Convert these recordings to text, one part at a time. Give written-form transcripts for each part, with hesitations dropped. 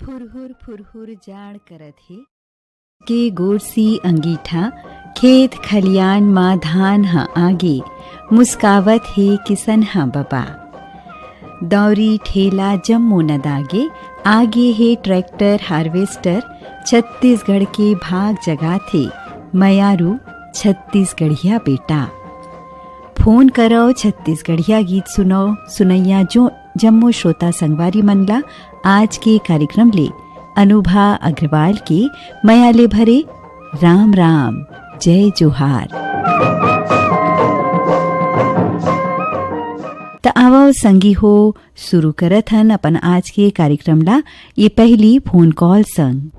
फुरहुर फुरहुर जाड़ करत हे के गोरसी अंगीठा खेत खलियान माँ धान ह आगे मुस्कावत हे किसन ह बबा। दौरी ठेला जम्मो न दागे आगे हे ट्रैक्टर हार्वेस्टर छत्तीसगढ़ के भाग जगाथे मयारू छत्तीसगढ़िया बेटा। फोन करो छत्तीसगढ़िया गीत सुनो सुनैया जो जम्मो श्रोता संगवारी मनला आज के कार्यक्रम ले अनुभा अग्रवाल के मयाले भरे राम राम जय जोहार। त आवो संगी हो शुरू करत हन अपन आज के कार्यक्रम ला ये पहली फोन कॉल संग।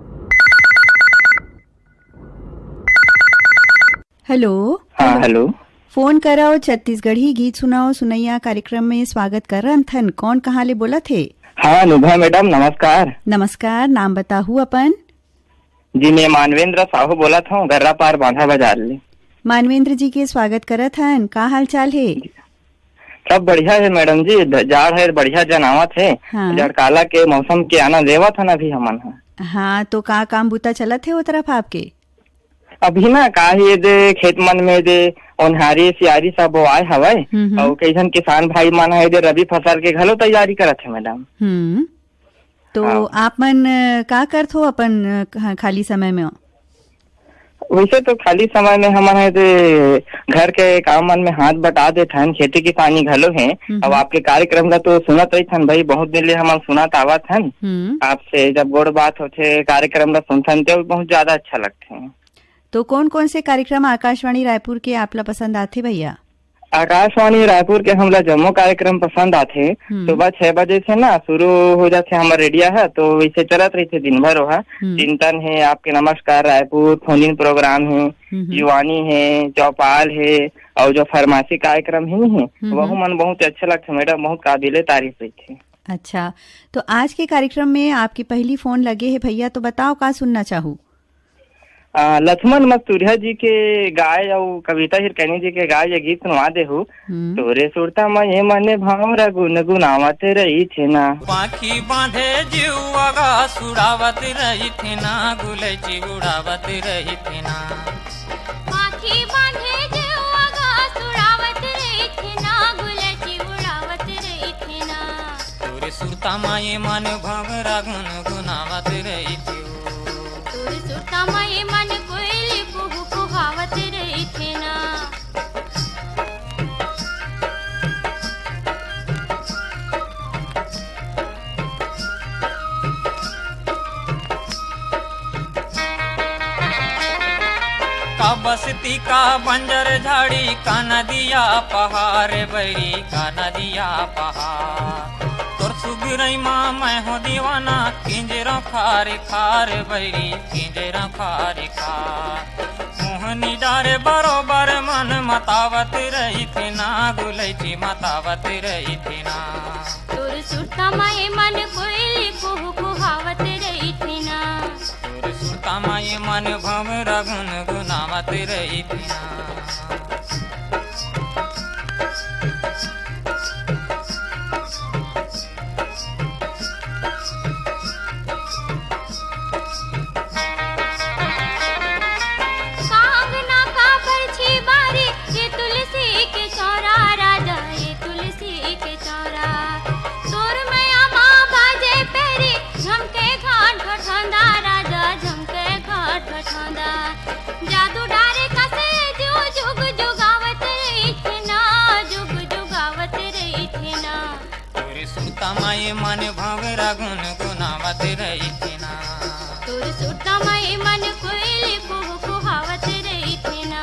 हेलो। हाँ हेलो। फोन कराओ छत्तीसगढ़ी गीत सुनाओ सुनैया कार्यक्रम में स्वागत करन थन। कौन कहाँ ले बोला थे? हाँ अनुभा मैडम नमस्कार। नमस्कार, नाम बताहू अपन? जी मैं मानवेंद्र साहू बोला था गर्रा पार बांधा बाजार ले। मानवेंद्र जी के स्वागत करत हन। का हाल चाल है? सब बढ़िया है मैडम जी, जाड़ है बढ़िया जनावत है। हाँ। जड़काला के मौसम के आनंद लेवत है अभी हमन। हाँ तो का काम बूता चलत है वो तरफ आपके? अभी ना का ही दे खेत मन में दे ओन्हारी सियारी सब बोआए हवय और कई किसान भाई मन है दे रबी फसल के घलो तैयारी करत है मैडम। तो हाँ। आप मन का करत हो अपन खाली समय में? वैसे तो खाली समय में हमन है दे घर के काम मन में हाथ बटा देते हैं, खेती किसानी घलो है। अब आपके कार्यक्रम का तो सुनत रही थन भाई, बहुत दिन ले हमन सुनत आवत हन। आपसे जब गोड़ बात होते कार्यक्रम ला सुनथन तो बहुत ज्यादा अच्छा लगते हैं। तो कौन कौन से कार्यक्रम आकाशवाणी रायपुर के आपला पसंद आते भैया? आकाशवाणी रायपुर के हमला जम्मो कार्यक्रम पसंद आते। सुबह 6 बजे से ना शुरू हो जाते हमारा रेडियो है, तो वैसे चलत रही थे दिन भर। वहा चिंतन है, आपके नमस्कार रायपुर फोन इन प्रोग्राम है, युवानी है, चौपाल है और जो फरमासी कार्यक्रम ही है वह मन बहुत अच्छा लगता मैडम, बहुत काबिले तारीफ रही थी। अच्छा, तो आज के कार्यक्रम में आपकी पहली फोन लगे है भैया, तो बताओ का सुनना चाहूँ? लक्ष्मण मस्तूरिया जी के गाय और कविता हिरकैनी जी के गाय ये गीत सुनवा दे हूँ। तोरे सुरता मये मने भावरा गुन गुनावत रही थे ना, पाखी बांधे जीवगा सुड़ावत रही थे ना, गुलची उड़ावत रही थे ना, पाखी बांधे जीवगा सुड़ावत रही थे ना, गुलची उड़ावत रही थे ना, तोरे सुरता मये मन भावरा गुन गुनावत रही थी, तोरे सुरता मये मन कोयली कुहू कुहावत रही थे ना। का बस्ती का बंजर झाड़ी का नदिया पहाड़ बड़ी का नदिया पहाड़, तोर सुगरई माँ मैं हो दीवाना किंजरा खार खार बड़ी किंजरा खार खार, मोहनी डारे बरोबर मन मतावत रही थी ना, गुलची मतावत रही थी ना, तोर सुरता मये मन कोयली कुहू कुहावत रही थी ना, तोर सुरता मये मन भंवरा गुन गुनावत रही थी ना। जादू डारे कसे जो जुग जुगावत रही थे ना, जुग जुगावत रही थे ना, तोरे सुरता माये मन भंवरा गुन गुनावत रही थी ना, तोरे सुरता मये मन कोयली कुहू कुहावत रही थे ना।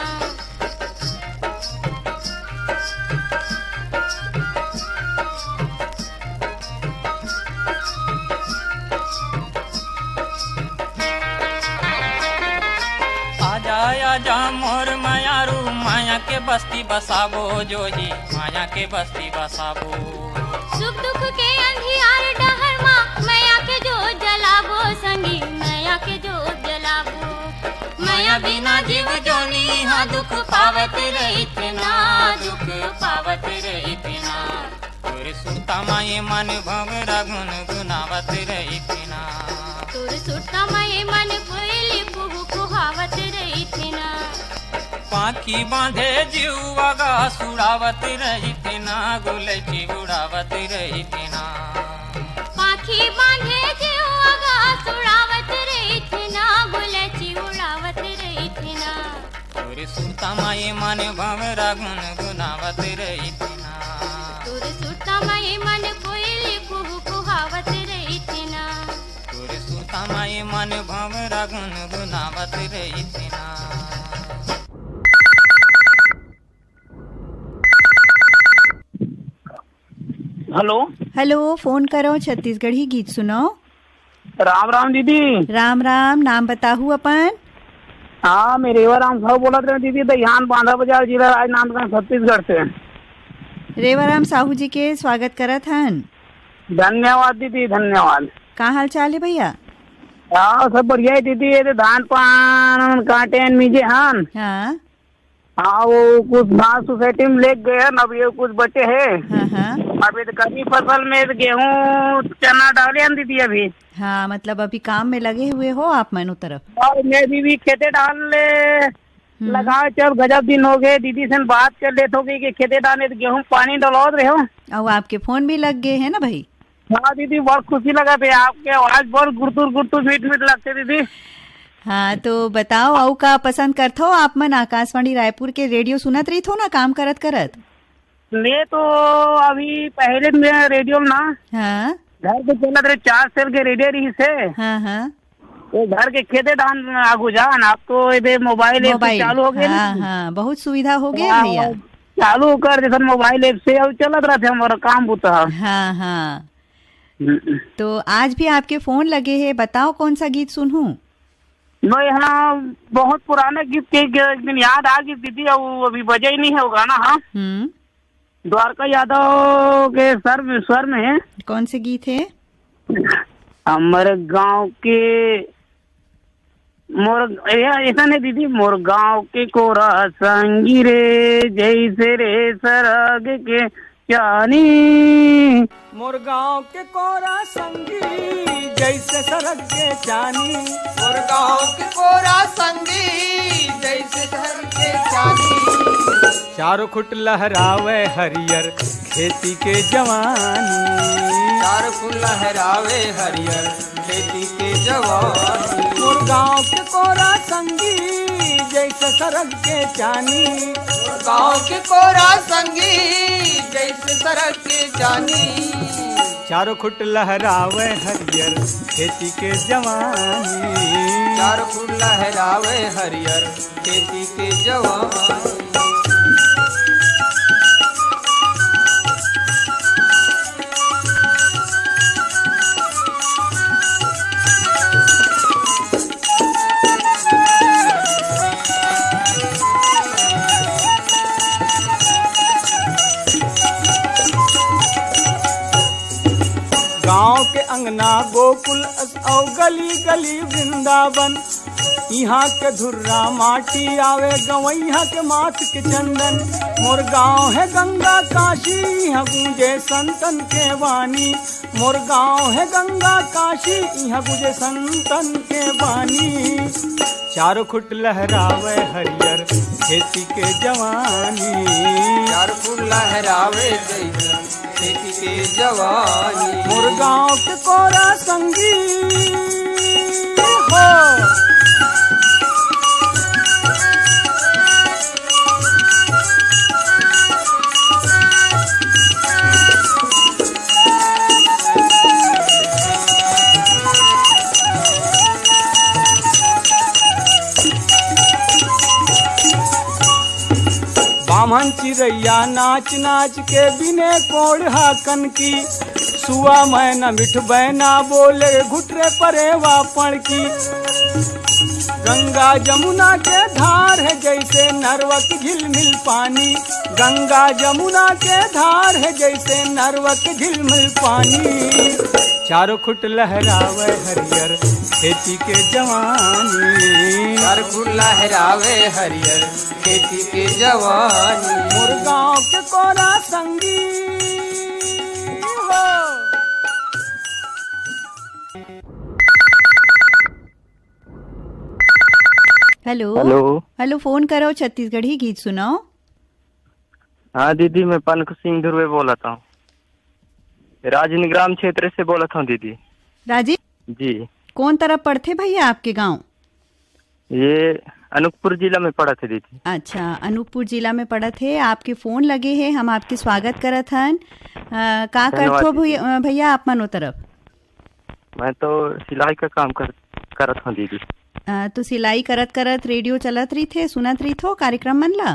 आजा मोर मायारू माया के बस्ती बसाबो, जो ही माया के बस्ती बसाबो, सुख दुख के अंधियार डहर माँ मैया के जोत जलाबो, संगी मैया के जोत जलाबो, माया बिना जीव जोनी हाँ दुख पावत रही थे ना, दुख पावत रही थी ना, तोरे सुरता माये मन भंवरा गुन गुनावत रही थी ना। पाखी बांधे जीवागा सुड़ावत रही थे ना गुलची उड़ावत रही थे ना पाखी बांधे जीवागा सुड़ावत रही थी ना गुलची उड़ावत रही थी ना तोरे सुरता माए मन भंवरा गुन गुनावत रही थी ना तोरे सुरता माए मन कोयली कुहू कुहावत रही थी ना तोरे सुरता माए मन भंवरा गुन गुनावत रही थी ना। हेलो हेलो, फोन करो छत्तीसगढ़ी गीत सुनो। राम राम दीदी। राम राम, नाम बताहू अपन। हाँ, मैं रेवा राम साहू बोला था दीदी, दहियान बांधा बाजार जिला राजनांदगांव छत्तीसगढ़ से। रेवाराम साहू जी के स्वागत करत हन। धन्यवाद दीदी, धन्यवाद। का हाल चाल है भैया? हाँ, सब बढ़िया है दीदी। ये तो धान पान काटे मीजे हन। हाँ हाँ, वो कुछ घास सोसाइटी में ले गए हैं, अब ये कुछ बचे हैं। हाँ हाँ अभी तो खरीफ फसल में तो गेहूँ चना डाले हैं दीदी अभी। हाँ, मतलब अभी काम में लगे हुए हो आप मनो तरफ। और मैं भी खेते डालने लगा, चल गजब दिन हो गए। दीदी से बात कर लेते हो कि खेते डालने तो गेहूँ पानी डलवा रहे हो। और आपके फोन भी लग गए हैं ना भाई। हाँ दीदी, बहुत खुशी लगा थे। आपके आवाज बहुत गुड़तुर गुड़तुर मीठ मीठ लगते दीदी। हाँ, तो बताओ औ का पसंद करत हो आप मन? आकाशवाणी रायपुर के रेडियो सुनत रही थो ना काम करत करत? मैं तो अभी पहले में रेडियो में ना हाँ घर पे चलत रहे 4 साल के रेडियो रही से। हाँ हाँ वो घर के खेते धान आगू जान। आप तो ये मोबाइल ऐप से चालू हो गए ना। हाँ हाँ, बहुत सुविधा हो गया भैया। चालू कर जैसे मोबाइल ऐप से अब चलत रहे थे हमारा काम बुता। हाँ हाँ, तो आज भी आपके फोन लगे हैं। बताओ कौन सा गीत सुनूं? मैं यहाँ बहुत पुराना गीत के एक दिन याद आ गई दीदी, अब अभी बजा ही नहीं है वो गाना। हाँ, द्वारका यादव के स्वर में है। कौन से गीत है? हमारे गांव के मोर ऐसा नहीं दीदी, मोर गांव के कोरा संगी रे, जैसे रे सरग के चानी। मोर गाँव के कोरा संगी जैसे सरग के चानी। मोर गाँव के कोरा संगी जैसे सरग के चानी। चारों खुट लहरावे हरियर खेती के जवानी। चारों खुट लहरावे हरियर खेती के जवानी। मोर गाँव के कोरा संगी जैसे सरग के चानी। मोर गाँव के कोरा संगी जैसे सरग के चानी। चारों खुट लहरावे हरियर खेती के जवानी। चारों खुट लहरावे हरियर खेती के जवानी। गाँव के अंगना गोकुल और गली गली वृंदावन। यहाँ के धुर्रा माटी आवे गवैया के माथ के चंदन। मोर गाँव है गंगा काशी, यहाँ गूंजे संतन के वाणी। मोर गाँव है गंगा काशी, यहाँ गूंजे संतन के वाणी। चारों खुट लहरावे हरियर खेती के जवानी। चारों खुट लहरावे खेती के जवानी। मोर गाँव के कोरा संगी हो। बामन चिड़ैया नाच नाच के बिने कोड़ हाकन की। सुआ मैना मिठ बैना बोले घुटरे परे वापण की। गंगा जमुना के धार है जैसे नरवक झिलमिल पानी। गंगा जमुना के धार है जैसे नरवक झिलमिल पानी। चारों खुट लहरावे हरियर खेती के जवानी। चारों खुट लहरावे हरियर खेती के जवानी। मोर गाँव के कोरा संगी हो। Hello hello. हेलो, फोन करो, छत्तीसगढ़ी गीत सुनाओ। हाँ दीदी, मैं पनक सिंह ध्रुवे बोला था, राजनिग्राम क्षेत्र से बोला था दीदी। राजीव जी। कौन तरफ पड़ते भैया आपके गांव? ये अनूपपुर जिला में पड़ा थे दीदी। अच्छा, अनूपपुर जिला में पड़ा थे। आपके फोन लगे हैं, हम आपके स्वागत करत हन। का धन्यवाद करथो दीदी। भैया आप मनो तरफ? मैं तो सिलाई का काम करत हूँ दीदी। तो सिलाई करत करत रेडियो चलत रही थे, सुनत रही थो कार्यक्रम मन ला?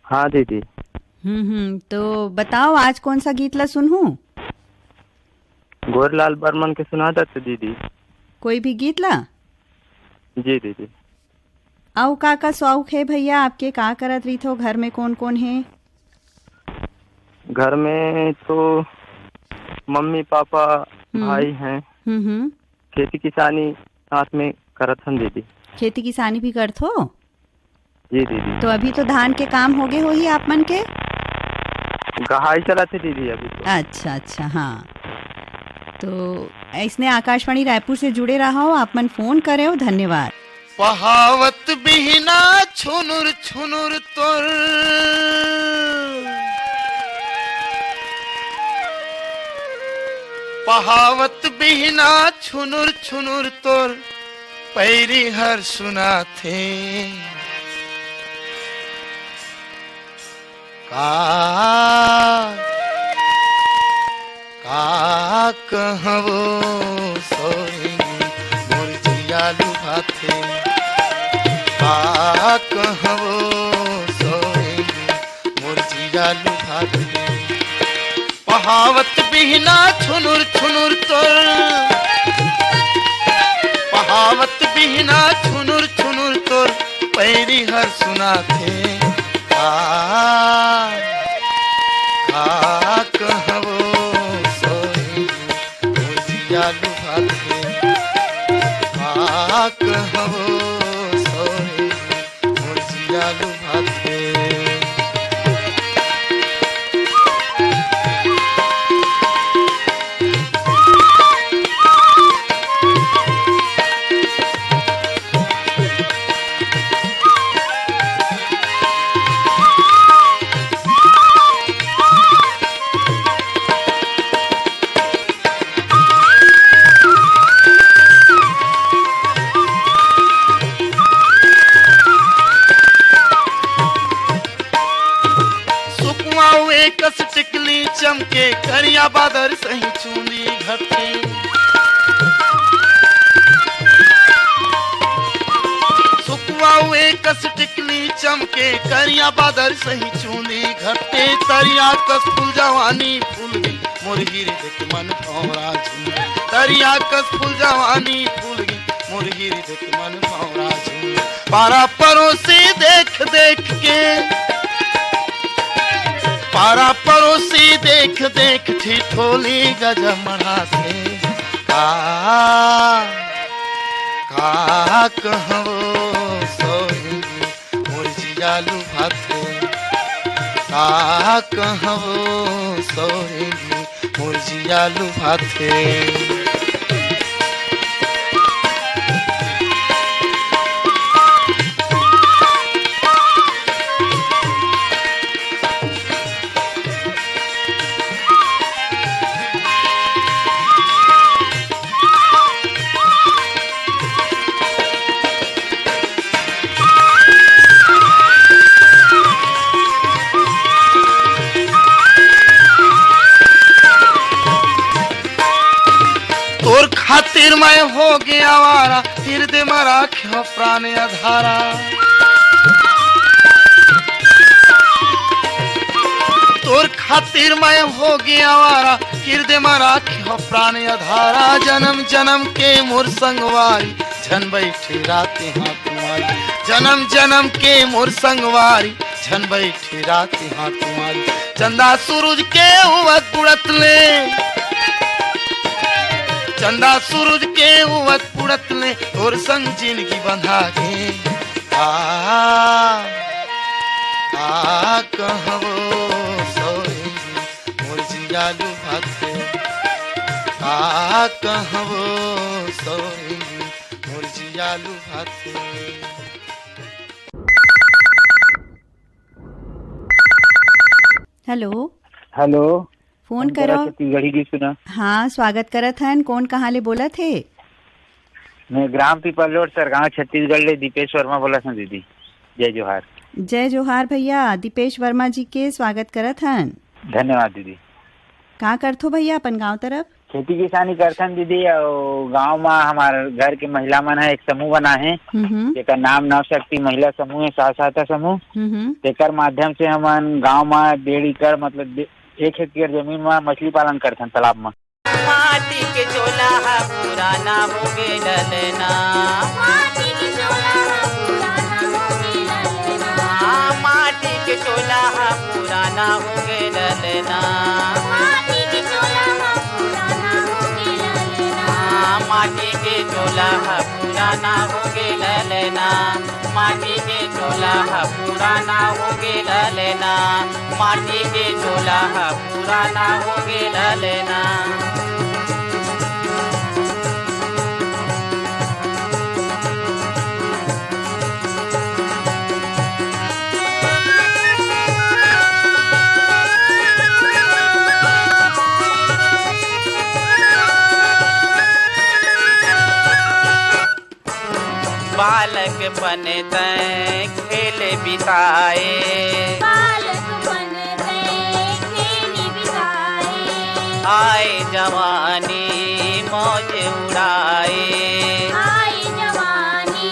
हाँ दीदी। तो बताओ आज कौन सा गीत ला सुनहूं? गोरलाल बर्मन के सुना देते दीदी। कोई भी गीत ला? जी दीदी। आओ का शौक है भैया आपके? का करत रही थो? घर में कौन कौन है? घर में तो मम्मी पापा भाई हैं। खेती किसानी साथ में करत हन दीदी। खेती किसानी भी करथो? जी दीदी। तो अभी तो धान के काम हो गए हो ही आप मन के? गहाई चलाते दीदी अभी तो। अच्छा अच्छा, हाँ। तो इसने आकाशवाणी रायपुर से जुड़े रहा हो, आप मन फोन करे हो, धन्यवाद। पहावत बिहना छुनुर छुनुर तोर, पहावत बिहना छुनुर छुनुर तोर पैरी हर सुना थे। का कहवो सोई मोर जिया लुभाथे। का कहवो सोई मोर जिया लुभाथे। पहावत बिहना छुनुर छुनुर तोर, पहावत बिहना छुनुर छुनुर तोर पैरी हर सुना थे। कहवो सोई मोर जिया लुभाथे। कहवो सोई मोर जिया लुभाथे। कस टिकली चमके करिया बादर सही चूंदी घटे। सुकुआ हुए कस टिकली चमके करिया बादर सही चूंदी घटे। तरिया कस फूल जवानी फूल गई मोर हीरे देख मन भौरा झूम। तरिया कस फूल जवानी फूल गई मोर हीरे देख मन भौरा झूम। पारा परोसी देख देख के, पारा पड़ोसी देख देख ठिठोली गजमढ़ा से। का कहवो सोई मोर जिया लुभाथे। का कहवो सोई मोर जिया लुभाथे। तोर खातिर मैं हो गया आवारा, हृदय में राख्यो प्राण अधारा। तोर खातिर मैं हो गया आवारा, हृदय में राख्यो प्राण अधारा। जन्म जन्म के मोर संगवारी झन बैठे राते हाथ तुम्हारी। जन्म जन्म के मोर संगवारी झन बैठे राते हाथ तुम्हारी। चंदा सूरज के उवत बुड़त ले, चंदा सूरज के उवत पुड़त ले और संग जिंदगी बंधा गे। कहवो सोई मोर जिया लुभाथे। कहवो सोई मोर जिया लुभाथे। हेलो हेलो फोन करो। छत्तीसगढ़ी की सुना। हाँ, स्वागत करत हन। कौन कहाँ ले बोला थे? मैं ग्राम पीपल रोड सरगांव छत्तीसगढ़ ले दीपेश वर्मा बोला था दीदी। जय जोहार। जय जोहार भैया। दीपेश वर्मा जी के स्वागत करत हन। धन्यवाद दीदी। का करथो भैया अपन गांव तरफ? खेती किसानी करथन दीदी। और गांव में हमारे घर के महिला मन है एक समूह बना है जेकर नाम नव शक्ति महिला समूह है, सहायता समूह। तेकर माध्यम से हमन गांव में 1.5 एकड़ मतलब 1 हेक्टेयर जमीन में मछली पालन करथन तालाब में। माटी के चोला हा पुराना हो गेल लेना, माटी के चोला हा पुराना हो गेल लेना, माटी के चोला हा पुराना हो गेल लेना, माटी के चोला हा पुराना हो गेल लेना, माटी के चोला हा पुराना हो गेल लेना, माटी के चोला हा पुराना हो गेल लेना, माटी के चोला हा पुराना हो गेल लेना। बालक बने तय खेल बिताए, बालक बन गए खेली बिताए, आए जवानी मौज उड़ाए, आई जवानी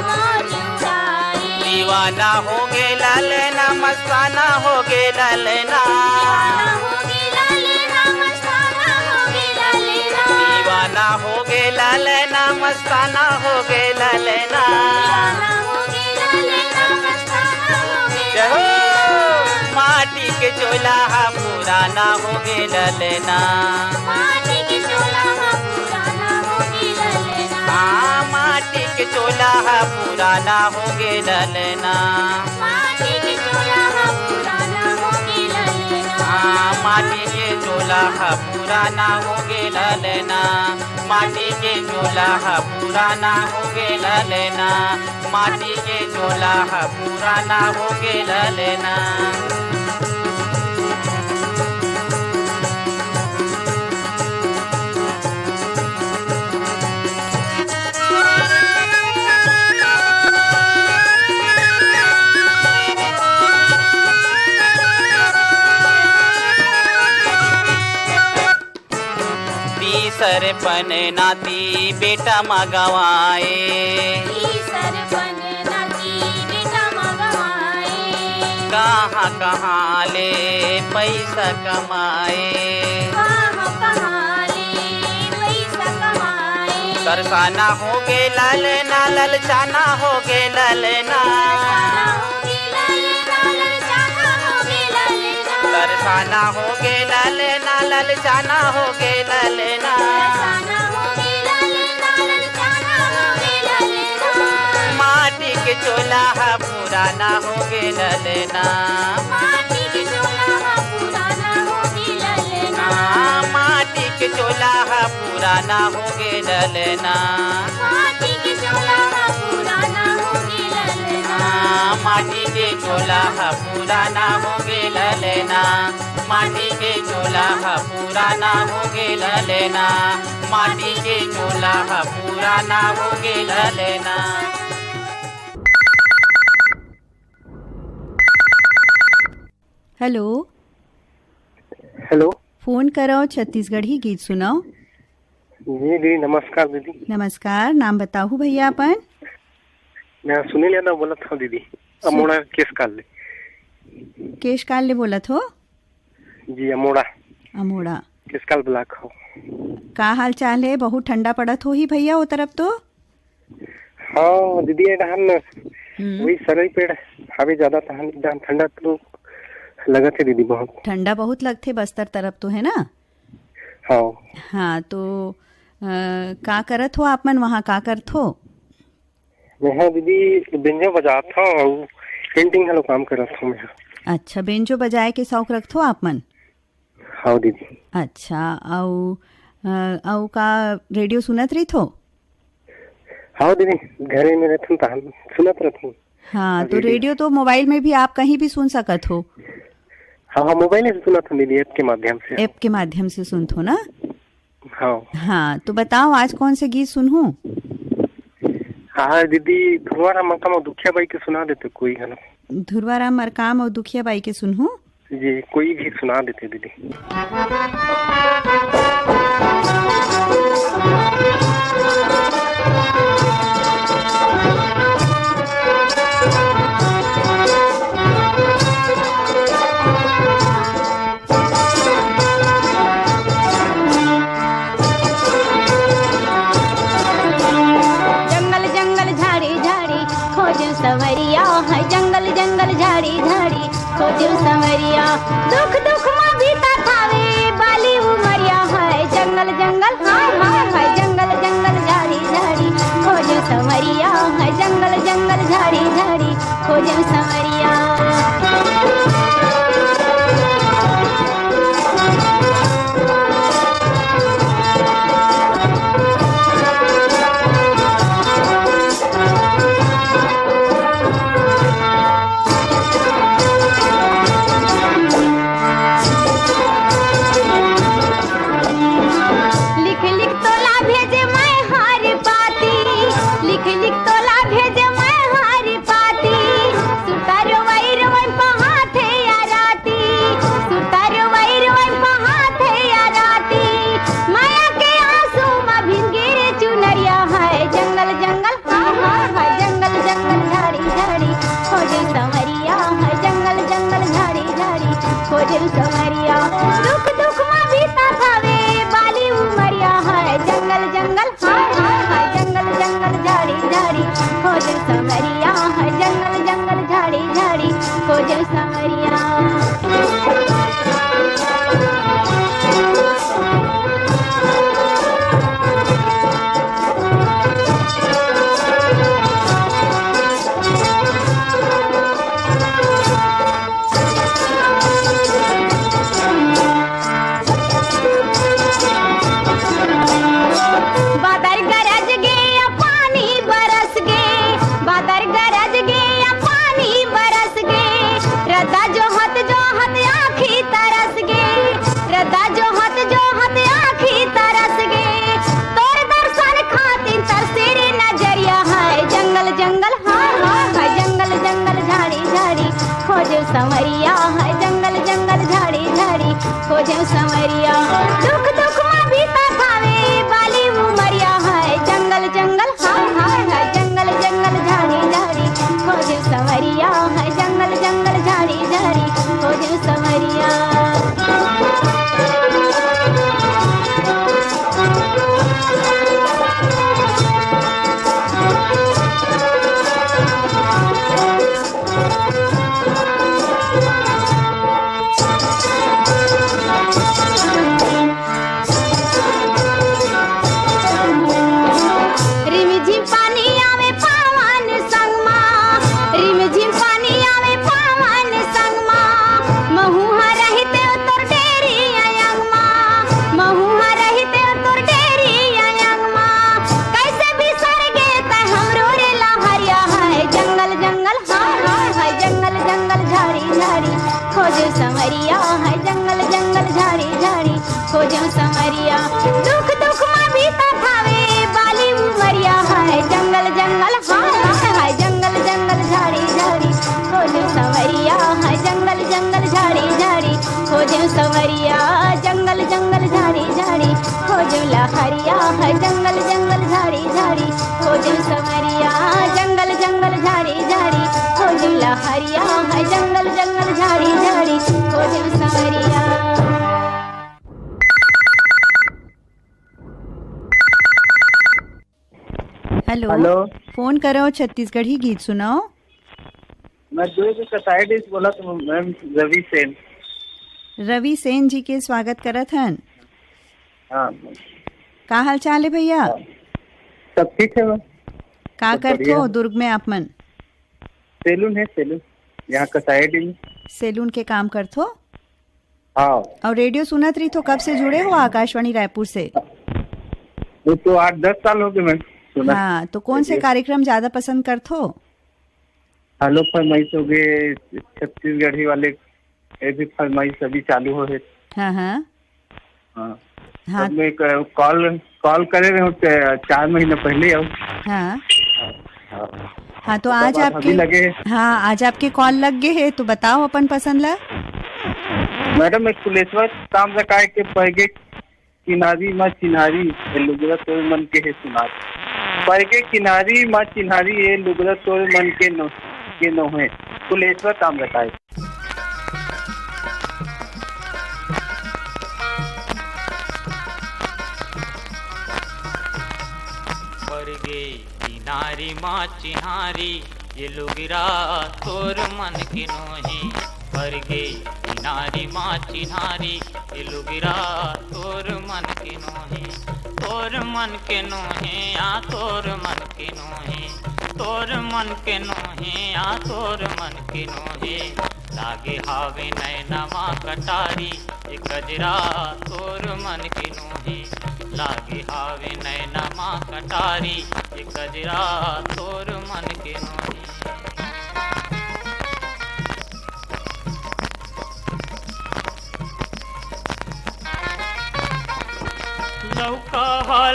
मौज उड़ाए, दीवाना हो गे ललना मस्ताना हो गे ललना, दीवाना हो गेला लेना, मस्ताना हो गेला लेना, दीवाना हो गे ललना मस्ताना हो गे ललना। दीवाना हो गेला लेना, मस्ताना हो जय गेला हो। लेना, माटी के चोला हा पुराना हो गे ललना, माटी के चोला हा पुराना हो गेला लेना, माटी के चोला हा पुराना हो गे ललना, माटी के चोला हा पुराना हो गेला लेना, माटी के चोला हा पुराना हो गे ललना, माटी के चोला हा पुराना हो गे ललना, माटी के चोला हा पुराना हो गे ललना। तीसर पन नाती बेटा मगवाए, ईसर बन नाती बेटा मगवाए, कहाँ कहाँ ले पैसा कमाए, कहाँ ले पैसा कमाए, तरसाना हो गे ललना ललचाना हो गे ललना, ललचाना हो गेला लेना, ललचाना हो गेला लेना, तरसाना हो गे ललना ललचाना हो गे ललना, ललचाना हो गेला लेना, ललचाना हो गेला लेना, माटी के चोला हा पुराना हो गे ललना, माटी के चोला हा पुराना हो गेला लेना, माटी के चोला हा पुराना हो गे ललना, माटी के चोला हा पुराना हो गेला लेना, माटी के चोला हा पुराना हो गे ललना, माटी के चोला हा पुराना हो गे ललना, माटी के चोला हा पुराना हो गे ललना। हेलो हेलो फोन करो, छत्तीसगढ़ी गीत सुनाओ। जी दीदी नमस्कार दीदी। नमस्कार, नाम बताओ भैया अपन। मैं सुनील यादव बोला था दीदी, अमोड़ा केस काल ले। केश काल ले बोला थो? जी अमोड़ा अमोड़ा केस काल ब्लॉक हो। का हाल चाल है? बहुत ठंडा पड़त हो ही भैया वो तरफ तो। हाँ दीदी ये डहान वही सरई पेड़ हवे ज्यादा तहन ठंडा तो लगत है दीदी बहुत। ठंडा बहुत लगते बस्तर तरफ तो है ना। हाँ हाँ तो का करत हो आप मन वहाँ, का करत हो? मैं दीदी बेंजो बजात था और पेंटिंग हलो काम करत हूँ मैं। अच्छा, बेंजो बजाए के शौक रखत हो आप मन? हाँ दीदी। अच्छा, औ का रेडियो सुनत रही थो? हाँ दीदी घरे में रहती हूँ सुनत रहती हूँ। हाँ तो रेडियो तो मोबाइल में भी आप कहीं भी सुन सकत हो। हाँ हाँ, मोबाइल से सुना था दीदी, ऐप के माध्यम से। ऐप के माध्यम से सुन थो ना? हाँ हाँ, तो बताओ आज कौन से गीत सुनूं? हाँ दीदी, धुआराम मरकाम और दुखिया बाई के सुना देते कोई, है ना? धुरवाराम मरकाम और दुखिया बाई के सुनूं? जी, कोई भी सुना देते दीदी। सवरिया है जंगल जंगल झाड़ी झाड़ी खोजू सवरिया, दुख दुख में बीता थावे बाली उमरिया है जंगल जंगल, हाय हाय हाय जंगल जंगल झाड़ी झाड़ी खोजू सवरिया है जंगल जंगल झाड़ी झाड़ी खोजू सवरिया। सवरिया, दुख दुख में बीता थावे बाली उमरिया है जंगल जंगल, हाय हाय हाय जंगल जंगल झाड़ी झाड़ी खोज सवरिया है जंगल जंगल झाड़ी झाड़ी खोज सवरिया। सवरिया है जंगल जंगल झाड़ी झाड़ी खोजे सवरिया, दुख दुख में बीता थावे बाली उमरिया है जंगल जंगल, हाय हाय हाय जंगल जंगल झाड़ी झाड़ी खोजे सवरिया है जंगल जंगल झाड़ी झाड़ी खोजे सवरिया। सवरिया है जंगल जंगल झाड़ी झाड़ी खोजो सवरिया, दुख दुख में बीता थावे बाली उमरिया है जंगल जंगल, हाय हाय हाय जंगल जंगल झाड़ी झाड़ी खोजो सवरिया है जंगल जंगल झाड़ी झाड़ी खोजो सवरिया, जंगल जंगल झाड़ी झाड़ी खोजो लहरिया है जंगल जंगल झाड़ी झाड़ी खोजो सवरिया, जंगल जंगल झाड़ी झाड़ी खोजो लहरिया है जंगल जंगल झाड़ी झाड़ी खोजो सवरिया। हेलो हेलो, फोन करो, छत्तीसगढ़ी गीत सुनाओ। मैं दुर्ग कसाई से बोला तो मैम रवि सेन। रवि सेन जी के स्वागत करत हन। हाँ, का हाल चाल है भैया? सब ठीक है मैम। का करथो दुर्ग में आप मन? सैलून है, सैलून यहाँ कसाई में सैलून के काम करथो? हाँ। और रेडियो सुनत रही तो कब से जुड़े हो आकाशवाणी रायपुर से? वो तो 8-10 साल हो गए मैम सुना। हाँ, तो कौन से कार्यक्रम ज्यादा पसंद करथो? हेलो फरमाइश हो गए, छत्तीसगढ़ी वाले ये भी फरमाइश अभी चालू हो है। हाँ हाँ हाँ हाँ मैं कॉल करे रहे हूँ 4 महीने पहले अब। हाँ हाँ हाँ तो आज अभी आपके लगे। हाँ आज आपके कॉल लग गए है, तो बताओ अपन पसंद ला। मैडम मैं कुलेश्वर काम रखा के पैगे किनारी माँ चिन्हारी ये लुगड़ा तोर मन के है सुनार। पैगे किनारी माँ चिन्हारी ये लुगड़ा तोर मन के नो है। कुलेश्वर काम रखा है। परगे किनारी माँ चिन्हारी ये लुगरा तोर मन के नोही। परगे किनारी माँ चिन्हारी ये लुगरा तोर मन के नोही। तोर मन के नोहे आ तोर मन के नोहे। तोर मन के नोहे आ तोर मन के नोहे। लागे हावे नैनमा कटारी ये कजरा तोर मन के नोहे। लागे हावे नैनमा कटारी ये कजरा तोर मन के नोहे।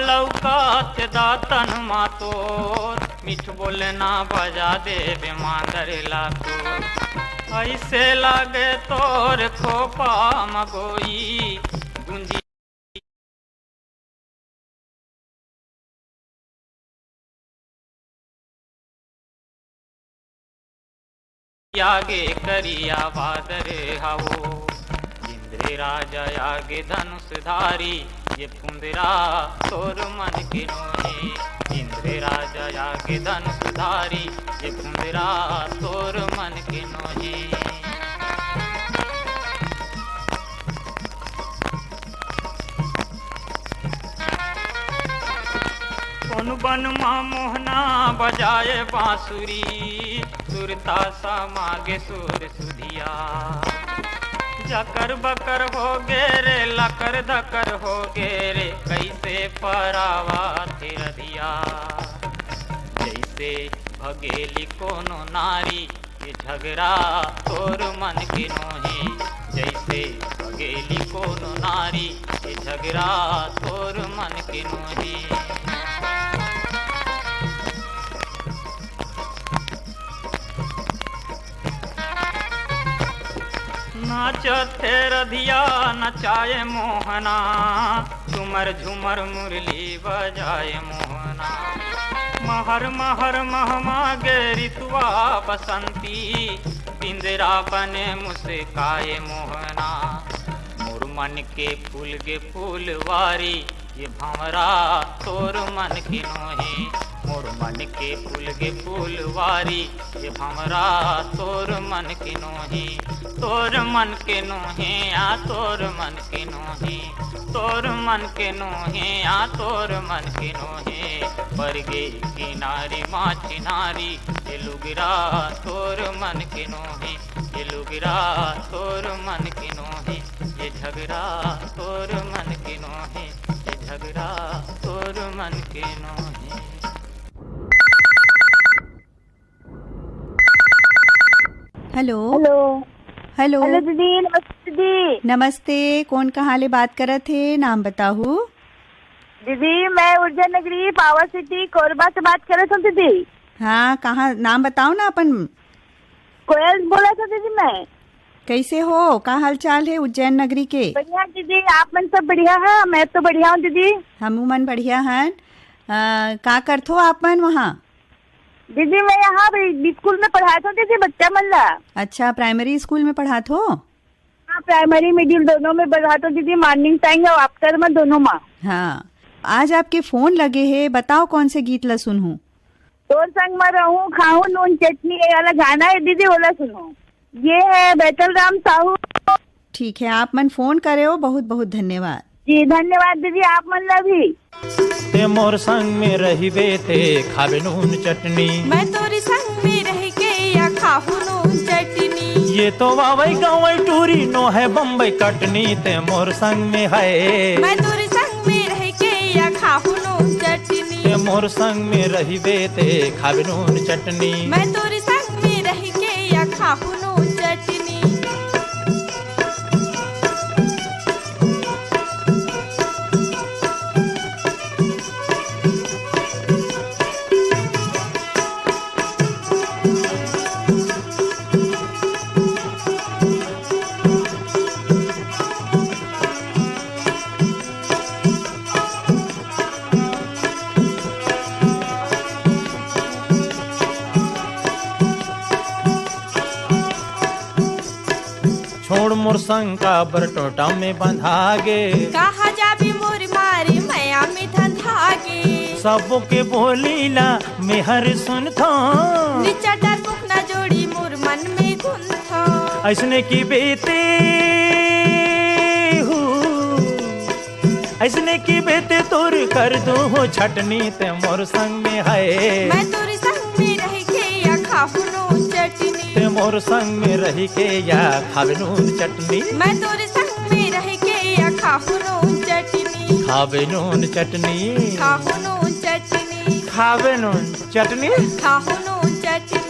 लौका ते दातन मातोर मिठ बोलना बजा दे बेमांदर लातो। ऐसे लागे तोर खोपा मगोई गुंजी आगे करिया बादर हावो। इंद्र राजा आगे धनुषधारी ये फुंदरा तोर मन के नोहे। इंद्र राजा आगे धनुषधारी ये फुंदरा तोर मन के नोहे। कौन बन माँ मोहना बजाए बांसुरी सुरता सा मागे सुर सुधिया। जकर बकर हो गे रे लकर धकर हो गे रे कैसे परावा तेरा दिया। जैसे भगेली कोनो नारी ये झगड़ा तोर मन के नोहे। जैसे भगेली कोनो नारी ये झगड़ा तोर मन के नोहे। नाचत है रधिया नचाए मोहना। झुमर झुमर मुरली बजाए मोहना। महर महर महमा गे ऋतुआ बसंती पिंजरा बने मुस्काए मोहना। मोर मन के फूल गे फूलवारी ये भंवरा तोर मन के नोहे। मोर मन के फूल गे फूलवारी ये भंवरा तोर मन के नोहे। तोर मन के नोहे आ तोर मन के नोहे। तोर मन के नोहे आ तोर मन के नोहे। परगे किनारी माँ चिन्हारी ये लुगरा तोर मन के नोहे। ये लुगरा तोर मन के नोहे। ये झगड़ा तोर मन के नोहे। ये झगड़ा तोर मन के नोहे। हेलो हेलो हेलो हेलो दीदी, नमस्ते दीदी। नमस्ते, कौन कहाँ ले बात करत थे, नाम बताहू। दीदी मैं ऊर्जा नगरी पावर सिटी कोरबा से बात कर रहा था दीदी। हाँ कहाँ, नाम बताओ ना अपन। कोयल बोला था दीदी मैं। कैसे हो, का हाल चाल है उज्जैन नगरी के। बढ़िया दीदी, आप मन सब बढ़िया है। मैं तो बढ़िया हूँ दीदी। हम मन बढ़िया हैं। का करथो आप मन वहाँ। दीदी मैं यहाँ स्कूल में पढ़ाता हूँ दीदी, बच्चा मन ला। अच्छा, प्राइमरी स्कूल में पढ़ात हो। हाँ प्राइमरी मिडिल दोनों में पढ़ाता हूँ दीदी, मॉर्निंग टाइम और आफ्टर में दोनों में। हाँ आज आपके फोन लगे है, बताओ कौन से गीत ला सुनूं। तोर संग में रहूं खाऊं नून चटनी ये वाला गाना है दीदी, बोला सुनो। ये है बैतल राम साहू। ठीक है, आप मन फोन करे हो, बहुत बहुत धन्यवाद जी। धन्यवाद दीदी, आप मन ला भी। ते मोर संग में रहिबे ते खावे नून चटनी। मैं तोरी संग में रह के या खाहू नून चटनी। ये तो वावई गावई टूरी नो है बम्बई कटनी। ते मोर संग में है। मैं तोरी संग में रह के या खाहू नून चटनी। ते मोर संग में रहिबे ते खावे नून चटनी। मैं तोरी संग में रह के या खाहू नून चटनी। छोड़ मोर संग का बरटोटा में बंधागे। कहा जाबी मोर मारे माया में धंधागे। सबो के बोलीला मेहर सुनथो, नीचा डर मुख ना जोड़ी मोर मन में गुंथो। ऐसने की बेते ऐसने की बेते तोर कर दो हो छटनी ते मोर संग में है। मैं तोरे संग में रह के या खाहु नून चटनी। ते मोर संग में रह के या खावे नून चटनी। मैं तोरे संग में रह के या खाहु नून चटनी। खावे नून चटनी। खाहु नून चटनी। खावे नून चटनी। खाहु नून चटनी।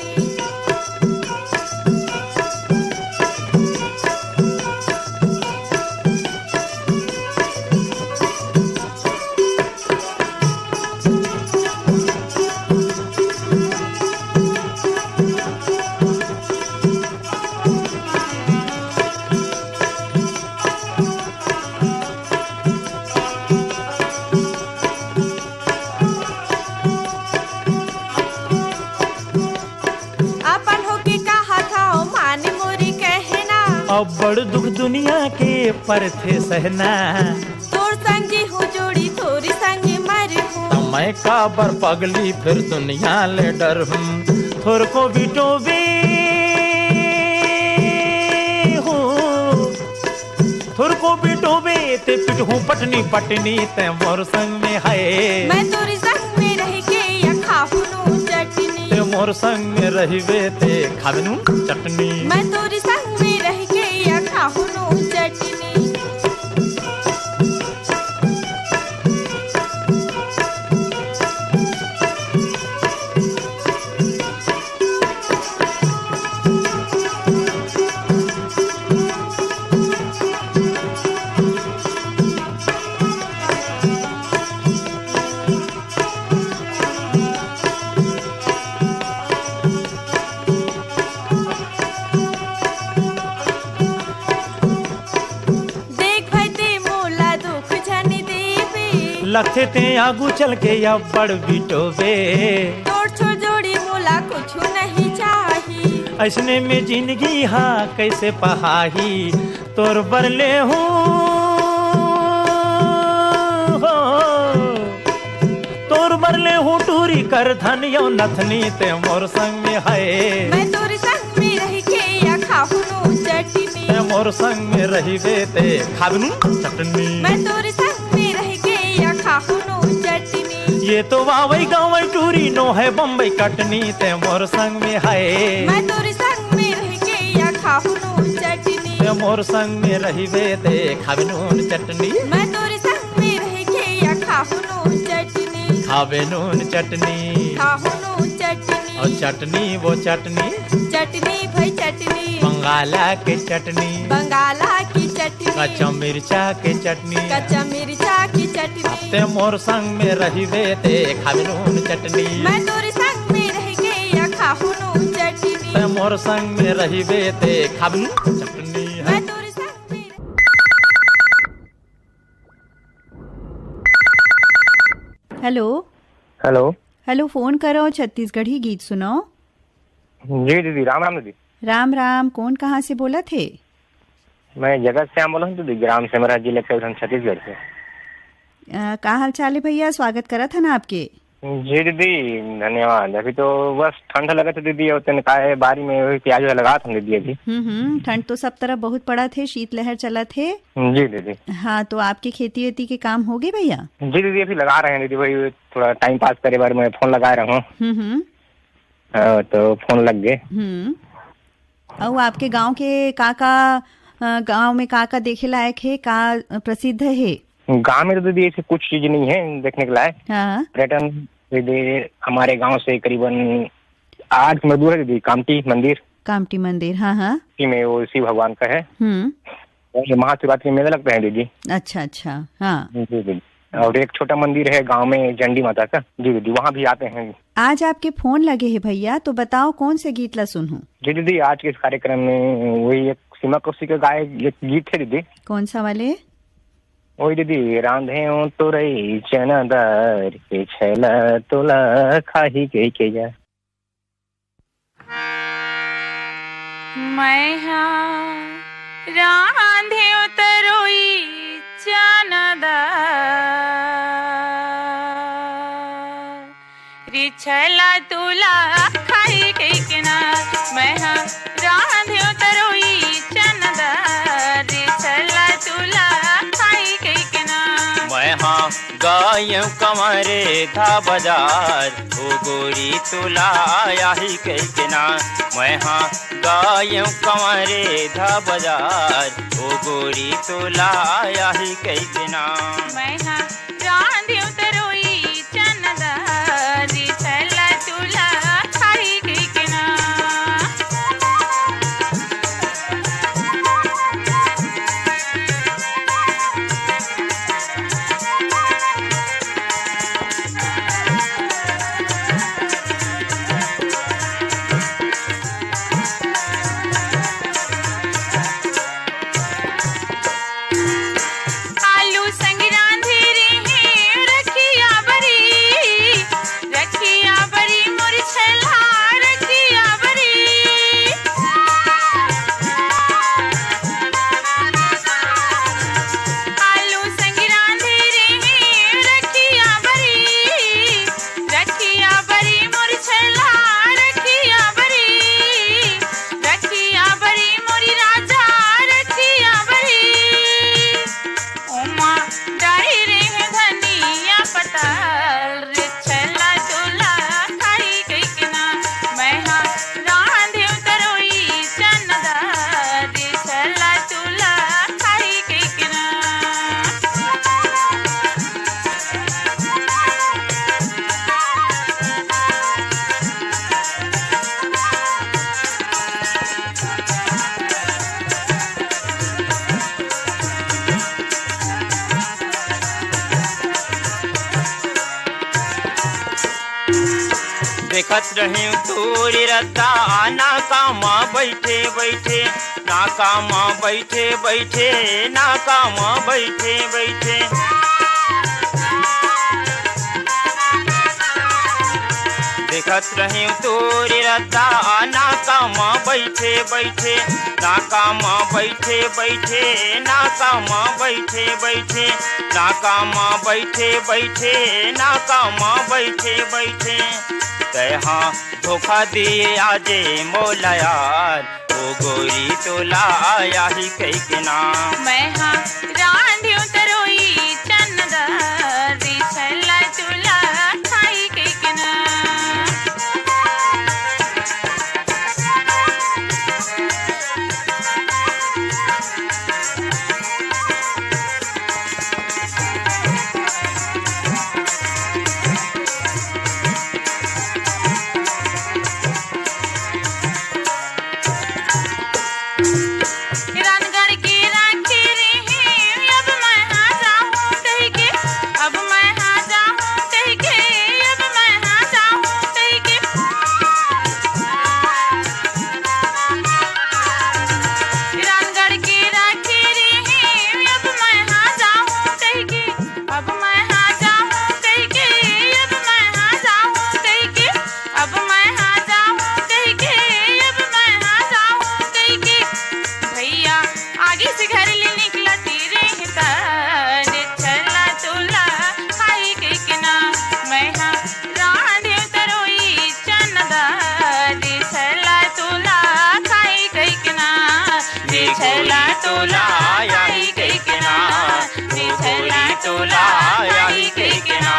अब बड़ दुख दुनिया के पर थे सहना। तोर संगी हो जोड़ी तोरी संगी मर हूँ। मैं का बर पगली फिर दुनिया ले डर हूँ। थोर को बिटोबे हो, थोर को बिटोबे ते पिटहूँ पटनी पटनी ते मोर संग में है। मैं तोरी संग में रह के या खाहु नून चटनी। ते मोर संग में रहिबे ते खावे नून चटनी। मैं तोरी संग में रह के या खाहु नून चटनी। लखे ते आगू चल के या बड़ बिटोबे। तोड़ छोड़ जोड़ी मोला कुछ नहीं चाही। ऐसने में जिंदगी हाँ कैसे पहाही। तोर बरले हूँ तोर बरले हूँ टूरी कर धन यो नथनी ते मोर संग में है। मैं तोरी संग में रह के या खाहु नून चटनी। ते मोर संग में रहिबे ते खावे नून चटनी। मैं तोरी संग में रह के या खाहु नून चटनी। ये तो वावई गावई टूरी नो है बम्बई कटनी ते मोर संग में है। मैं तोरी संग में रह के या खाहु नून चटनी। ते मोर संग में रहिबे ते खावे नून चटनी। मैं तोरी संग में रह के या खाहु नून चटनी। खावे नून चटनी। खाहु नून चटनी। और चटनी वो चटनी। चटनी भाई चटनी। बंगाला के चटनी। बंगाला की चटनी। कच्चा मिर्चा के चटनी। कच्चा मिर्चा की चटनी। ते मोर संग में रहिबे ते खावे नून चटनी। मैं तोरे संग में रह के या खाहु नून चटनी। ते मोर संग में रहिबे ते खावे नून चटनी। मैं तोरे संग में। हेलो हेलो हेलो, फोन करो, छत्तीसगढ़ी गीत सुनाओ। जी दीदी, राम राम दीदी। राम राम, कौन कहाँ से बोला थे? मैं जगत श्याम बोला हूँ दीदी, ग्राम सेमरा जिले के छत्तीसगढ़ से। का हाल चाल है भैया? स्वागत करा था ना आपके। जी दीदी, धन्यवाद। अभी तो बस ठंड लगा था दीदी, और काय बारी में प्याज लगा था दीदी अभी। ठंड तो सब तरफ बहुत पड़ा थे, शीतलहर चला थे। जी दीदी। हाँ, तो आपकी खेती वेती के काम हो गए भैया? जी दीदी, अभी लगा रहे हैं दीदी, वही थोड़ा टाइम पास करे बार में फोन लगा रहा हूँ। तो फोन लग गए। और आपके गांव के काका, गांव में काका देखे लायक है, का प्रसिद्ध है? गांव में तो दीदी ऐसी कुछ चीज नहीं है देखने के लायक। हाँ। पर्यटन दीदी हमारे गांव से करीबन 8 किलोमीटर दूर है दीदी, कामटी मंदिर। कामटी मंदिर, हाँ हाँ। में वो शिव भगवान का है। और महाशिवरात्रि मेला लगता है दीदी। अच्छा अच्छा, हाँ जी दीदी। और एक छोटा मंदिर है गांव में चंडी माता का। जी दीदी, वहाँ भी आते हैं। आज आपके फोन लगे हैं भैया, तो बताओ कौन से गीत ला सुनूं? जी दीदी, आज के इस कार्यक्रम में वही एक सीमा कौशिक का गाय एक गीत है दीदी। कौन सा वाले? वही दीदी, रांधे ओ तो रही चनादार के छैला तोला खाही के जा। मैं हाँ रांधे उतरोई चनदा रिछला तुला खाई केकना मैं रांधे उतरोई चनदा रिछला तुला खाई केकना मैं गायं कमरे था बाजार ओ गोरी तुला आही केकना मैं गायं कमरे था बाजार ओ गोरी तुला आही केकना मैं रांधे उतरोई चनदा रिछला तुला खाई केकना आलू संग रांधे रे रखिया बरी मुरछला रखिया बरी आलू संग रांधे रे रखिया बरी मुरछला रखिया बरी मोरी राजा रखिया बरी उमा डाई रे धनिया पताल रिछला तुला खाई केकना मैं रांधे उतरोई चनदा रिछला तुला खाई केकना देखत रही तोरी रद्दा ना कामा बैठे बैठे ना कामा बैठे बैठे ना कामा बैठे बैठे देखत रही तोरी रद्दा ना कामा बैठे बैठे ना कामा बैठे बैठे ना कामा बैठे बैठे ना कामा बैठे बैठे ना कामा बैठे बैठे तहा धोखा दिए आजे मोला यार ओ गोरी तोला आही केकना मैं रांधे उतरोई चनदा रिछला तुला खाई केकना रानगढ़ के राखे रे हैं अब मैं जाऊं कह के अब मैं जाऊं कह के अब मैं जाऊं कह के रानगढ़ के राखे रे हैं अब मैं जाऊं कह के अब मैं जाऊं कह के अब मैं जाऊं कह के अब मैं जाऊं कह के अब मैं जाऊं कह के भैया आगे से घर ले निकला तेरे रिछला तुला खाई केकना मैं रांधे उतरोई चनदा रिछला तुला खाई केकना रिछला तुला आई केकना रिछला तुला आई केकना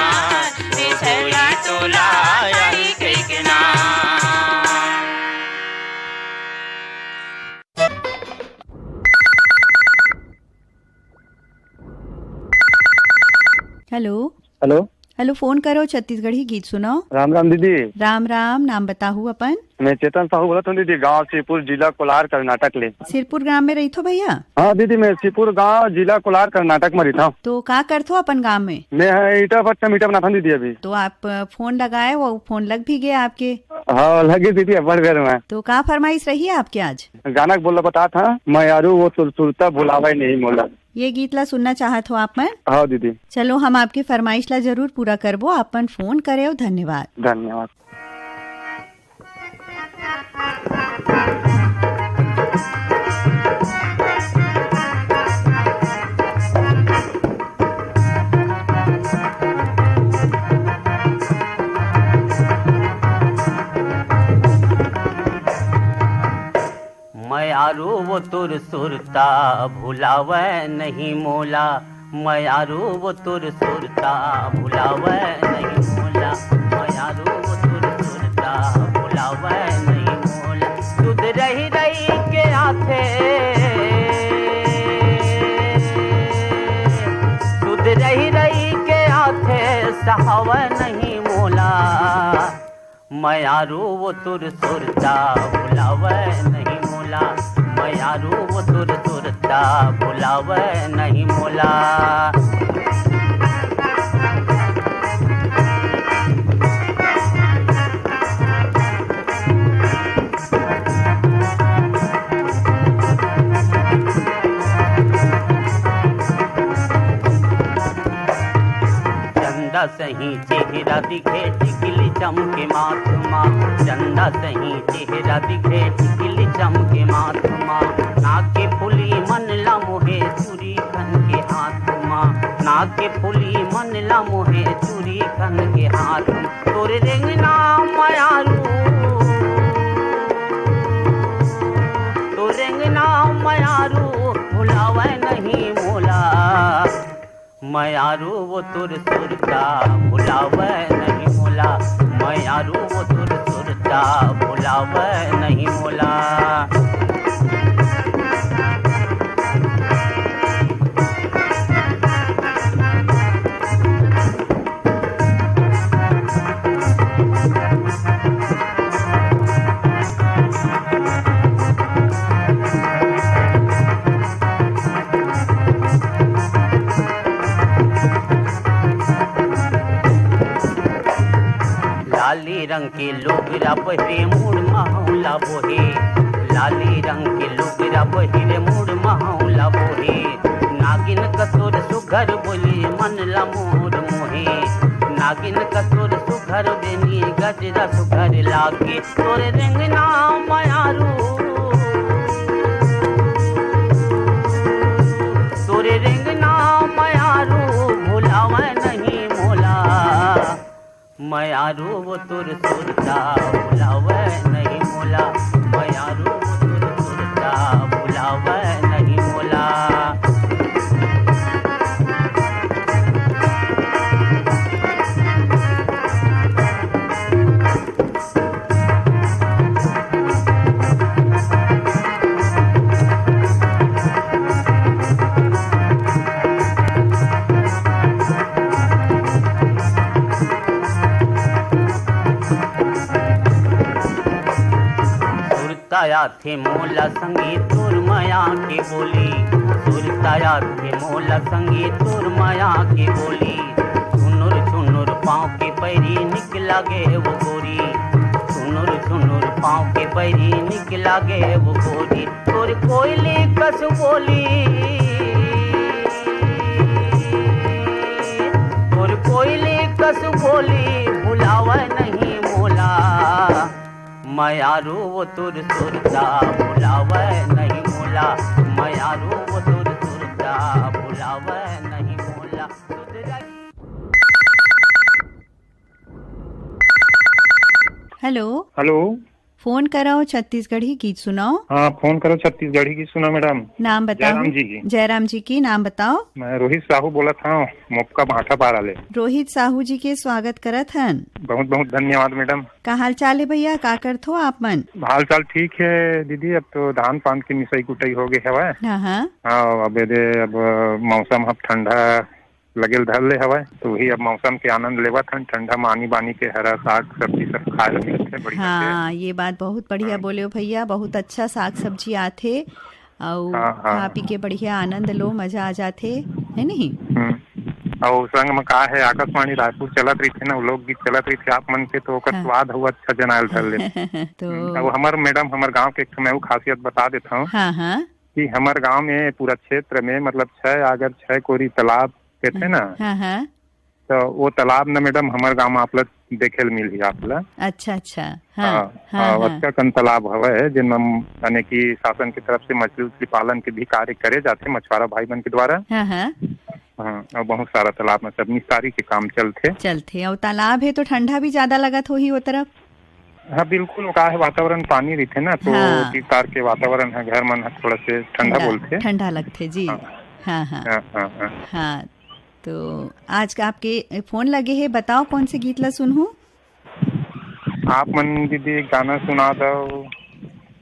रिछला तुला आई केकना हेलो हेलो हेलो, फोन करो छत्तीसगढ़ी गीत सुनाओ। राम राम दीदी। राम राम, नाम बताहू अपन। मैं चेतन साहू बोलत हूँ दीदी, गांव सिरपुर, जिला कोलार, कर्नाटक ले। सिरपुर गांव में रही थो भैया? हाँ दीदी, मैं सिरपुर गांव, जिला कोलार, कर्नाटक में रही हूँ। तो का करथो अपन गांव में? मैं ईटा भट्टा मीठा बनाता हूँ दीदी अभी। तो आप फोन लगाए, वो फोन लग भी गया आपके? हाँ लगे दीदी, बड़ बेर में। तो का फरमाइश रही है आपके आज? गाना बोला बता था, मैं यारू वो सुरसुरता बुलावा नहीं मोला। ये गीत ला सुनना चाहत हो आप? हाँ दीदी। चलो हम आपकी फरमाइश ला जरूर पूरा करबो। अपन फोन करे हो, धन्यवाद। धन्यवाद। वो तुर सुरता भुलावे नहीं मोला, मयारू वो तुर सुरता भुलावे नहीं मोला, मयारू वो तुर सुरता भुलावे नहीं मोला। सुध रही रही के आथे, सुध रही रही के आथे सहावे नहीं मोला, मयारू वो तुर सुरता भुलावे नहीं मोला, मयारू वो तुर सुरता भुलावे नहीं मोला। चंदा सही चेहरा दिखे टिकली चमके माथमा, चंदा सही चेहरा दिखे टिकली चमके माथमा, नाक के फुली मन ला मोहे चूरी खन के हाथमा, नाक के फुली मन ला मोहे चूरी खन के हाथ। तोरे रेंगना मयारू, तोरे रेंगना मयारू भुलावे नहीं मोला, मयारू वो तुर सुरता भुलावे नहीं मोला, मयारू वो तुर सुरता भुलावे नहीं मोला। लाली रंग के लुगरा पहिरे मुड़ महौला बोहे, लाली रंग के लुगरा पहिरे मुड़ महौला बोहे, नागिन कसुर सुघर बोली मन ला मोर मोहे, नागिन कसुर सुघर बेनी गजरा सुघर लागे। तोरे रेंगना मयारू, तोरे रेंगना मयारू भुलावे नहीं मोला, मयारू वो तुर सुरता भुलावे नहीं मोला, मयारू वो तुर सुरता भुलावे नहीं मोला। सुरताया थे मोला संगी तुर माया के बोली, सुरताया थे मोला संगी तुर माया के बोली, सुनुर सुनुर पाँव के पैरी निकला गे वो गोरी, सुनुर सुनुर पाँव के पैरी निकला गे वो गोरी। तोर कोयली कस बोली, तोर कोयली कस बोली भुलावे नहीं मोला, मयारू वो तुर सुरता भुलावे नहीं मोला, मयारू वो तुर सुरता भुलावे नहीं मोला। हेलो हेलो, फोन कराओ छत्तीसगढ़ी गीत सुनाओ। हाँ फोन करो छत्तीसगढ़ी की सुना मैडम। नाम बताओ। जयराम जी की। जयराम जी की नाम बताओ। मैं रोहित साहू बोला था मोपका भाटा पारा ले। रोहित साहू जी के स्वागत करत हन। बहुत बहुत धन्यवाद मैडम। का हाल चाल है भैया, का करत हो आप मन? हाल चाल ठीक है दीदी, अब तो धान पान की मिसाई कुटाई हो गई हवा। हाँ अब मौसम अब ठंडा लगेल धर ले हवा, तो वही अब मौसम के आनंद लेवत हन। ठंडा मानी बानी के हरा साग सब्जी सब खाए मिलते बढ़िया। हाँ ये बात बहुत बढ़िया बोले हो भैया, बहुत अच्छा साग सब्जी आथे और खा पी के बढ़िया आनंद लो, मजा आ जाते है नहीं। और संग में का है आकाशवाणी रायपुर चलत रही थे ना, लोग गीत चलत रही थे आप मन के, तो स्वाद हुआ अच्छा जनायल धर ले। तो हमार मैडम हमार गाँव के मैं खासियत बता देता हूँ कि हमार गाँव में पूरा क्षेत्र में मतलब 6 कोरी तालाब कहते ना, तो वो तालाब न मैडम हमारे गाँव में आप लोग देखे मिल ही आप लोग। अच्छा अच्छा। अच्छा कन तालाब हवे जिनमें यानी कि शासन की तरफ से मछली उछली पालन के भी कार्य करे जाते मछुआरा भाई बन के द्वारा। और बहुत सारा तालाब में सब निस्तारी के काम चलते। और तालाब है तो ठंडा भी ज्यादा लगत हो ही वो तरफ। हाँ बिल्कुल, का है वातावरण पानी रहते ना, तो हाँ। तार के वातावरण है, घर मन थोड़ा से ठंडा बोलते, ठंडा लगते जी। हाँ हाँ हाँ हाँ। हाँ, तो आज का आपके फोन लगे है, बताओ कौन से गीत ला सुनहूं? आप मन दीदी गाना सुना दो,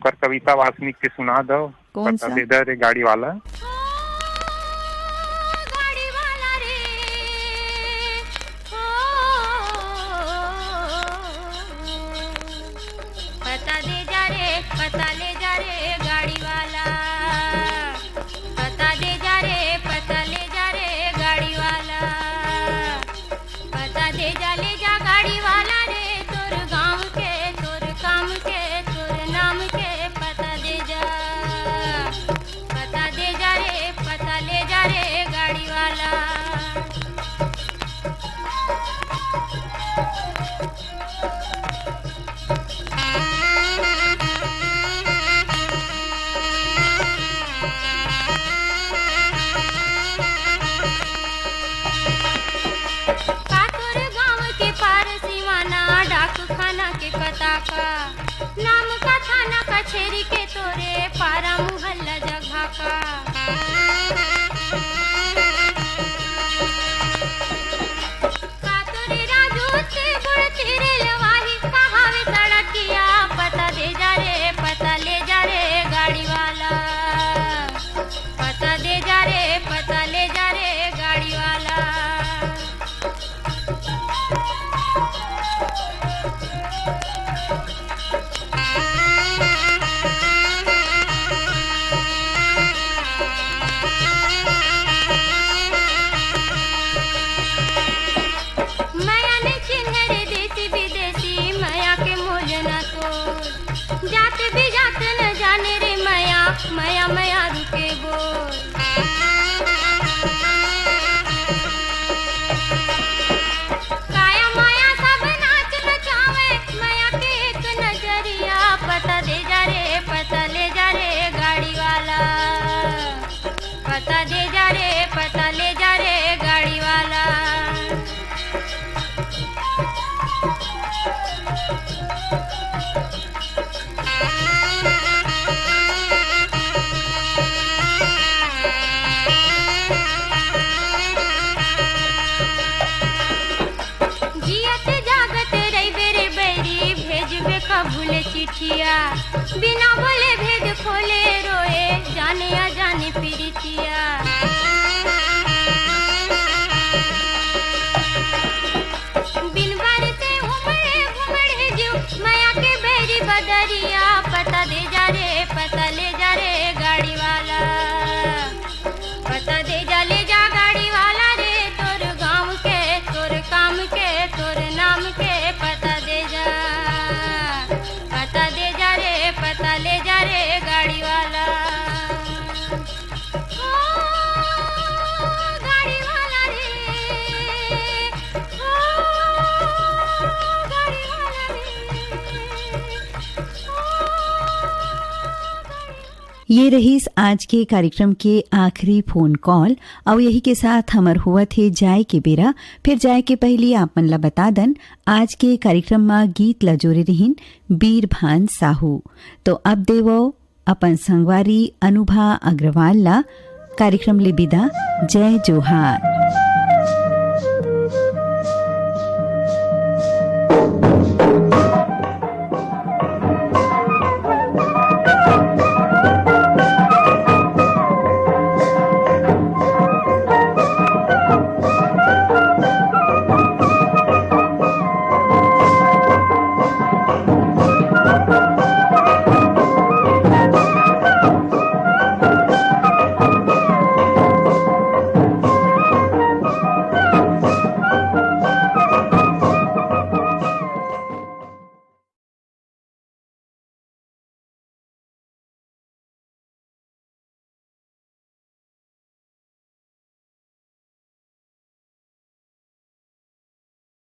कर कविता वासनिक के सुना दो। कौन सा? दे दे रे गाड़ी वाला। पता ले जा रे गाड़ी वाला, पता दे जा रे, पता ले जा रे गाड़ी वाला, पता दे जा ले जा गाड़ी वाला रे, तोर गाँव के, तोर काम के, तोर नाम के पता दे जा, पता दे जा रे, पता ले जा रे गाड़ी वाला। नाम का थाना कचेरी के तोरे पारा मुहल्ला जगह का, कातोरे राजू से गुड़ तेरे लवाही कहावे सड़किया, पता दे जा रे, पता ले जा रे गाड़ी वाला, पता दे जा रे, पता ले जा रे गाड़ी वाला। जाते भी जाते न जाने रे माया, माया माया रुके बोल, काया माया सब नाच नचावे, माया के एक नजरिया, पता दे जा रे, पता ले जा रे गाड़ी वाला, पता दे जा रे, पता ले जा रे गाड़ी वाला। भूले चिट्ठिया, बिना बोले भेद खोले रोए, जाने अजाने प्रीतिया, बिन बार से उमड़े घुमड़े जीव, माया के बेरी बदरिया, पता दे जा रे, पता ले जा रे गाड़ी वाला, पता दे जा ले जा गाड़ी वाला रे, तोर गाँव के, तोर काम के, तोर नाम के पता दे जा, पता दे जा रे, पता ले जा रे गाड़ी वाला। ओ गाड़ी वाला रे, ओ गाड़ी वाला ये रहीस आज के कार्यक्रम के आखिरी फोन कॉल, और यही के साथ हमर हुआ थे जाए के बेरा। फिर जाए के पहले आप मन ला बता दन आज के कार्यक्रम में गीत ला जोरे रहीन बीरभान साहू। तो अब देवो अपन संगवारी अनुभा अग्रवाल ला कार्यक्रम ले विदा। जय जोहार।